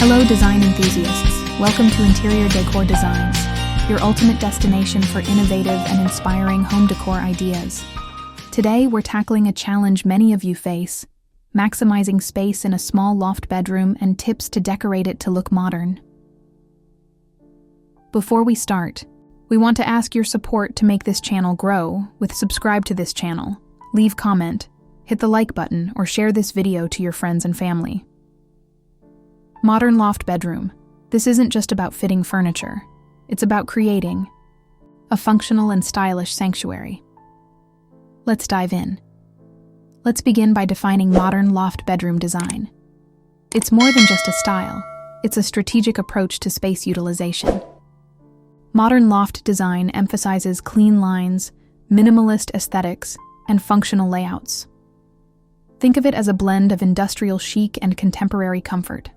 Hello design enthusiasts, welcome to Interior Decor Designs, your ultimate destination for innovative and inspiring home decor ideas. Today we're tackling a challenge many of you face, maximizing space in a small loft bedroom and tips to decorate it to look modern. Before we start, we want to ask your support to make this channel grow with subscribe to this channel, leave comment, hit the like button, or share this video to your friends and family. Modern loft bedroom. This isn't just about fitting furniture. It's about creating a functional and stylish sanctuary. Let's dive in. Let's begin by defining modern loft bedroom design. It's more than just a style. It's a strategic approach to space utilization. Modern loft design emphasizes clean lines, minimalist aesthetics, and functional layouts. Think of it as a blend of industrial chic and contemporary comfort.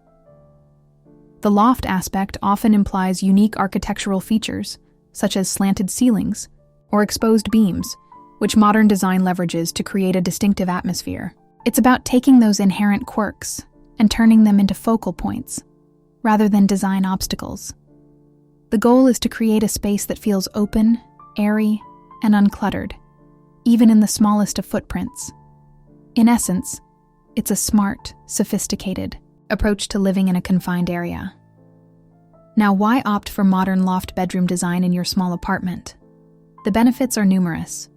The loft aspect often implies unique architectural features, such as slanted ceilings or exposed beams, which modern design leverages to create a distinctive atmosphere. It's about taking those inherent quirks and turning them into focal points, rather than design obstacles. The goal is to create a space that feels open, airy, and uncluttered, even in the smallest of footprints. In essence, it's a smart, sophisticated approach to living in a confined area. Now, why opt for modern loft bedroom design in your small apartment? The benefits are numerous.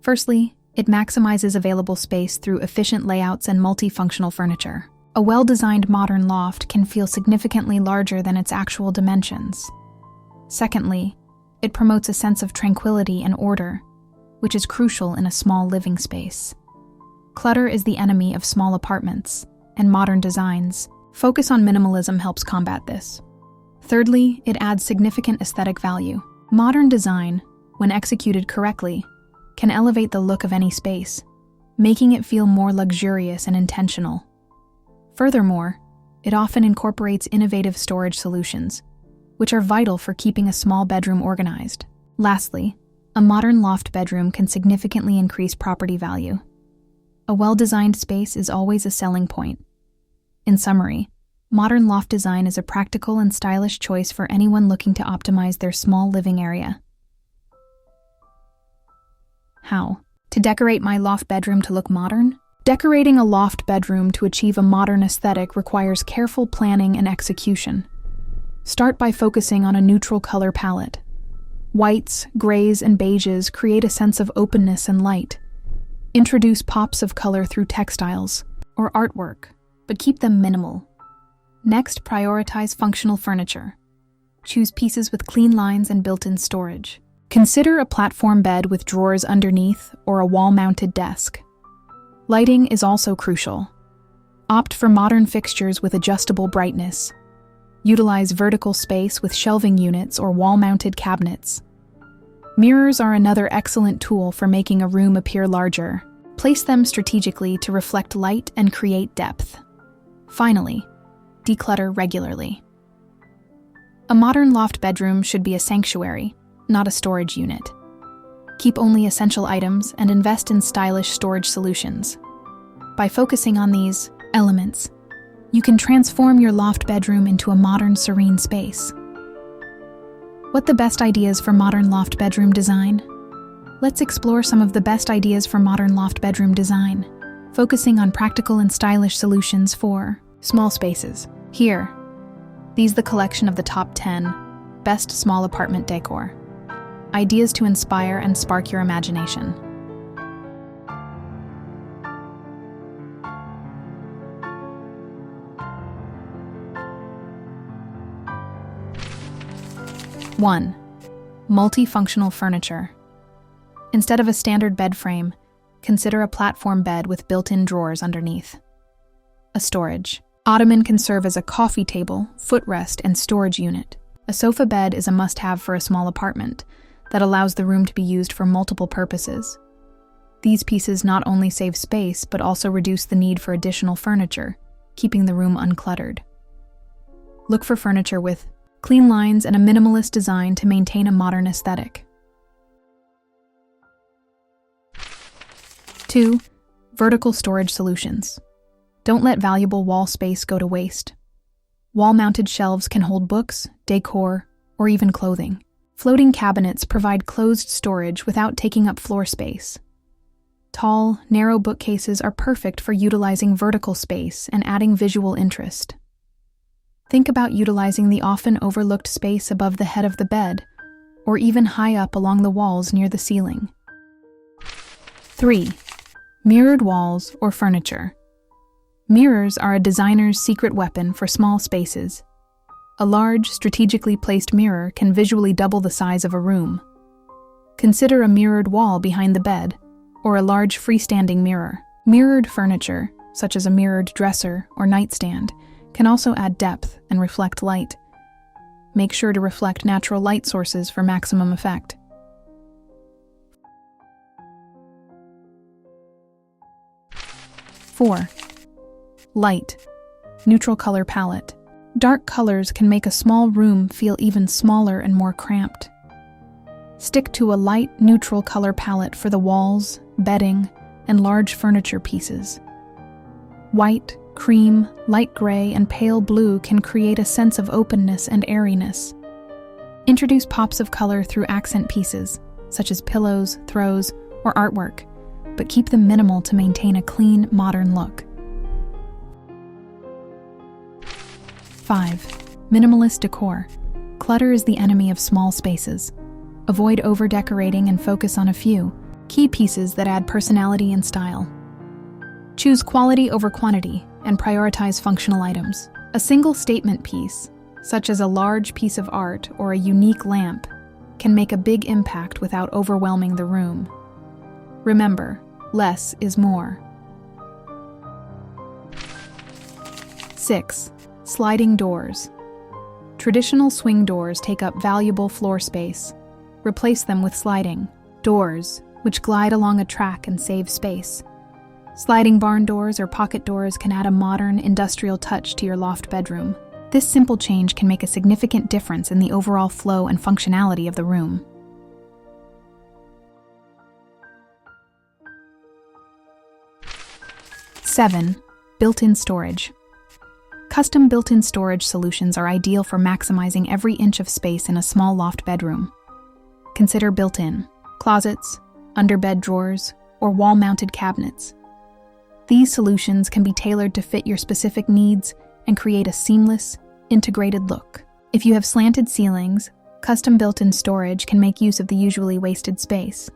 Firstly, it maximizes available space through efficient layouts and multifunctional furniture. A well-designed modern loft can feel significantly larger than its actual dimensions. Secondly, it promotes a sense of tranquility and order, which is crucial in a small living space. Clutter is the enemy of small apartments, and modern designs focus on minimalism helps combat this. Thirdly, it adds significant aesthetic value. Modern design, when executed correctly, can elevate the look of any space, making it feel more luxurious and intentional. Furthermore, it often incorporates innovative storage solutions, which are vital for keeping a small bedroom organized. Lastly, a modern loft bedroom can significantly increase property value. A well-designed space is always a selling point. In summary, modern loft design is a practical and stylish choice for anyone looking to optimize their small living area. How to decorate my loft bedroom to look modern? Decorating a loft bedroom to achieve a modern aesthetic requires careful planning and execution. Start by focusing on a neutral color palette. Whites, grays, and beiges create a sense of openness and light. Introduce pops of color through textiles or artwork, but keep them minimal. Next, prioritize functional furniture. Choose pieces with clean lines and built-in storage. Consider a platform bed with drawers underneath or a wall-mounted desk. Lighting is also crucial. Opt for modern fixtures with adjustable brightness. Utilize vertical space with shelving units or wall-mounted cabinets. Mirrors are another excellent tool for making a room appear larger. Place them strategically to reflect light and create depth. Finally, declutter regularly. A modern loft bedroom should be a sanctuary, not a storage unit. Keep only essential items and invest in stylish storage solutions. By focusing on these elements, you can transform your loft bedroom into a modern, serene space. What the best ideas for modern loft bedroom design? Let's explore some of the best ideas for modern loft bedroom design, focusing on practical and stylish solutions for small spaces. Here, these the collection of the top 10 best small apartment decor. Ideas to inspire and spark your imagination. One, multifunctional furniture. Instead of a standard bed frame, consider a platform bed with built-in drawers underneath. A storage. Ottoman can serve as a coffee table, footrest, and storage unit. A sofa bed is a must-have for a small apartment that allows the room to be used for multiple purposes. These pieces not only save space, but also reduce the need for additional furniture, keeping the room uncluttered. Look for furniture with clean lines and a minimalist design to maintain a modern aesthetic. 2. Vertical storage solutions. Don't let valuable wall space go to waste. Wall-mounted shelves can hold books, decor, or even clothing. Floating cabinets provide closed storage without taking up floor space. Tall, narrow bookcases are perfect for utilizing vertical space and adding visual interest. Think about utilizing the often overlooked space above the head of the bed, or even high up along the walls near the ceiling. 3. Mirrored walls or furniture. Mirrors are a designer's secret weapon for small spaces. A large, strategically placed mirror can visually double the size of a room. Consider a mirrored wall behind the bed, or a large freestanding mirror. Mirrored furniture, such as a mirrored dresser or nightstand, can also add depth and reflect light. Make sure to reflect natural light sources for maximum effect. Four. Light. Neutral color palette. Dark colors can make a small room feel even smaller and more cramped. Stick to a light, neutral color palette for the walls, bedding, and large furniture pieces. White, cream, light gray, and pale blue can create a sense of openness and airiness. Introduce pops of color through accent pieces, such as pillows, throws, or artwork, but keep them minimal to maintain a clean, modern look. 5. Minimalist decor. Clutter is the enemy of small spaces. Avoid over-decorating and focus on a few key pieces that add personality and style. Choose quality over quantity and prioritize functional items. A single statement piece, such as a large piece of art or a unique lamp, can make a big impact without overwhelming the room. Remember, less is more. 6. Sliding doors. Traditional swing doors take up valuable floor space. Replace them with sliding doors, which glide along a track and save space. Sliding barn doors or pocket doors can add a modern, industrial touch to your loft bedroom. This simple change can make a significant difference in the overall flow and functionality of the room. 7. Built-in storage. Custom built-in storage solutions are ideal for maximizing every inch of space in a small loft bedroom. Consider built-in closets, underbed drawers, or wall-mounted cabinets. These solutions can be tailored to fit your specific needs and create a seamless, integrated look. If you have slanted ceilings, custom built-in storage can make use of the usually wasted space.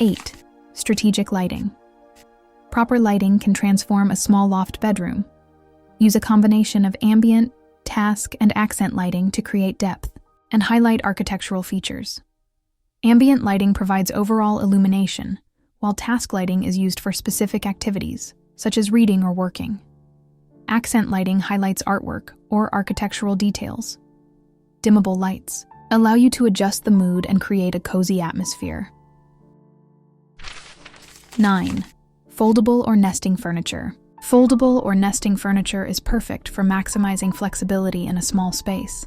8. Strategic lighting. Proper lighting can transform a small loft bedroom. Use a combination of ambient, task, and accent lighting to create depth and highlight architectural features. Ambient lighting provides overall illumination, while task lighting is used for specific activities, such as reading or working. Accent lighting highlights artwork or architectural details. Dimmable lights allow you to adjust the mood and create a cozy atmosphere. 9. Foldable or nesting furniture. Foldable or nesting furniture is perfect for maximizing flexibility in a small space.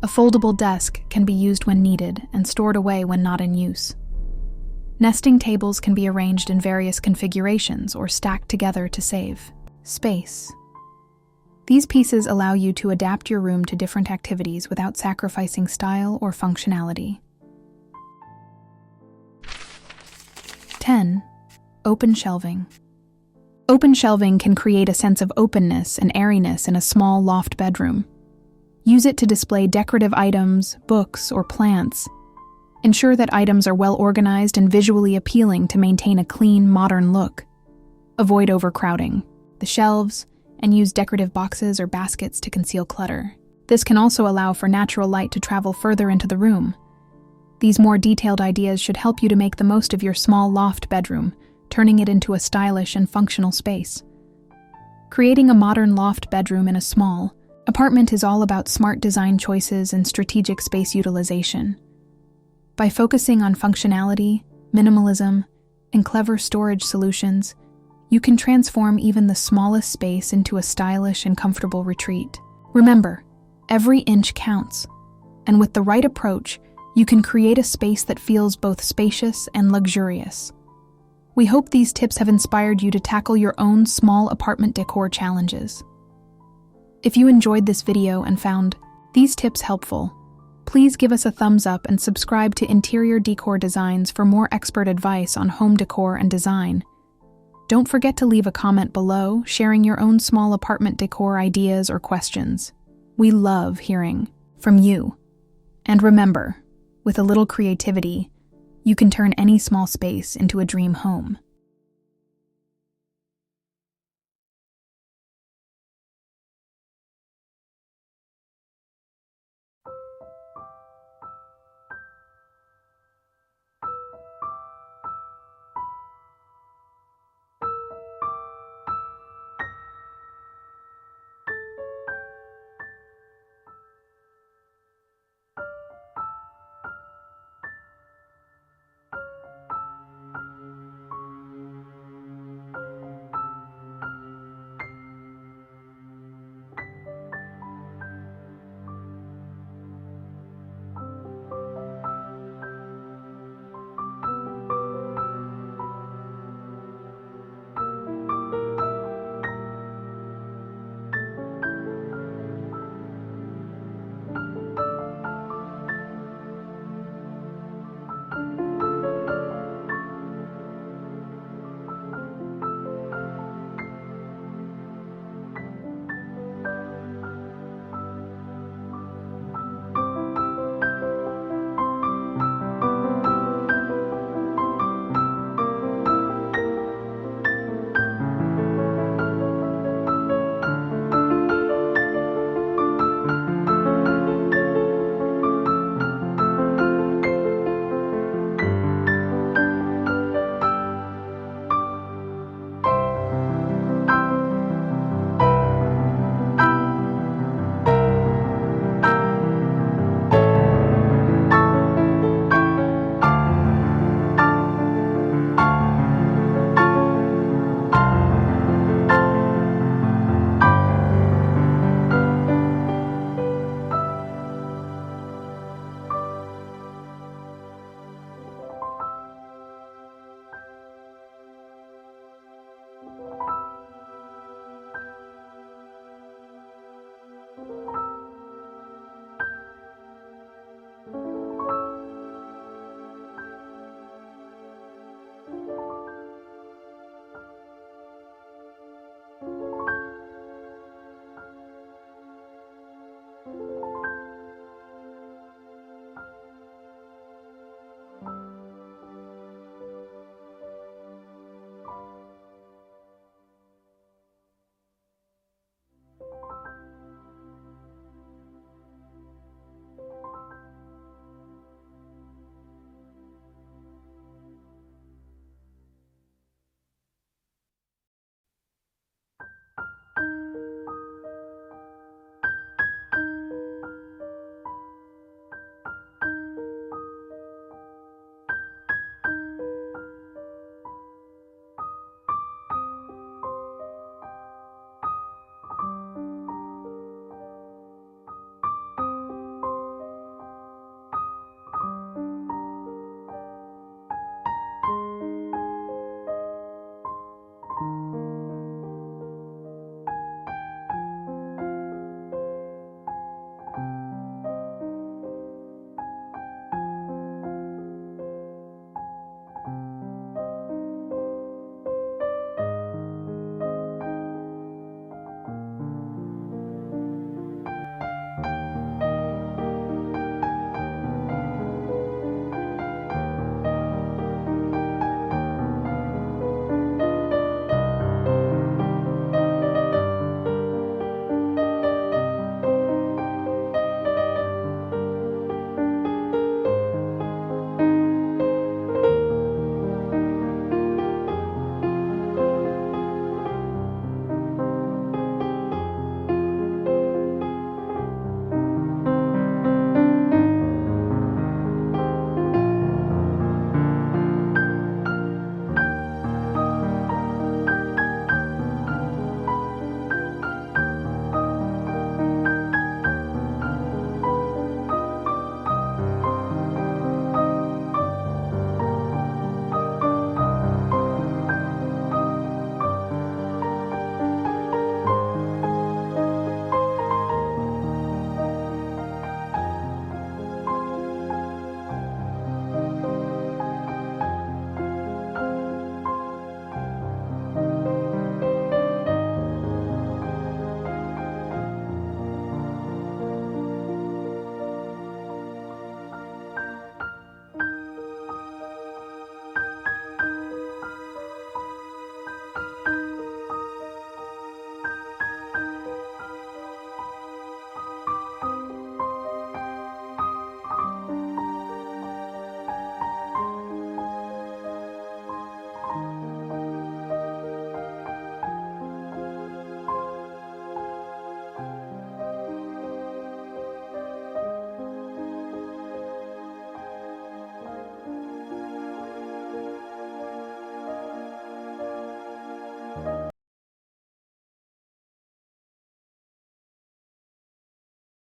A foldable desk can be used when needed and stored away when not in use. Nesting tables can be arranged in various configurations or stacked together to save space. These pieces allow you to adapt your room to different activities without sacrificing style or functionality. 10. Open shelving. Open shelving can create a sense of openness and airiness in a small loft bedroom. Use it to display decorative items, books, or plants. Ensure that items are well organized and visually appealing to maintain a clean, modern look. Avoid overcrowding the shelves and use decorative boxes or baskets to conceal clutter. This can also allow for natural light to travel further into the room. These more detailed ideas should help you to make the most of your small loft bedroom, turning it into a stylish and functional space. Creating a modern loft bedroom in a small apartment is all about smart design choices and strategic space utilization. By focusing on functionality, minimalism, and clever storage solutions, you can transform even the smallest space into a stylish and comfortable retreat. Remember, every inch counts, and with the right approach, you can create a space that feels both spacious and luxurious. We hope these tips have inspired you to tackle your own small apartment decor challenges. If you enjoyed this video and found these tips helpful, please give us a thumbs up and subscribe to Interior Decor Designs for more expert advice on home decor and design. Don't forget to leave a comment below, sharing your own small apartment decor ideas or questions. We love hearing from you. And remember, with a little creativity, you can turn any small space into a dream home.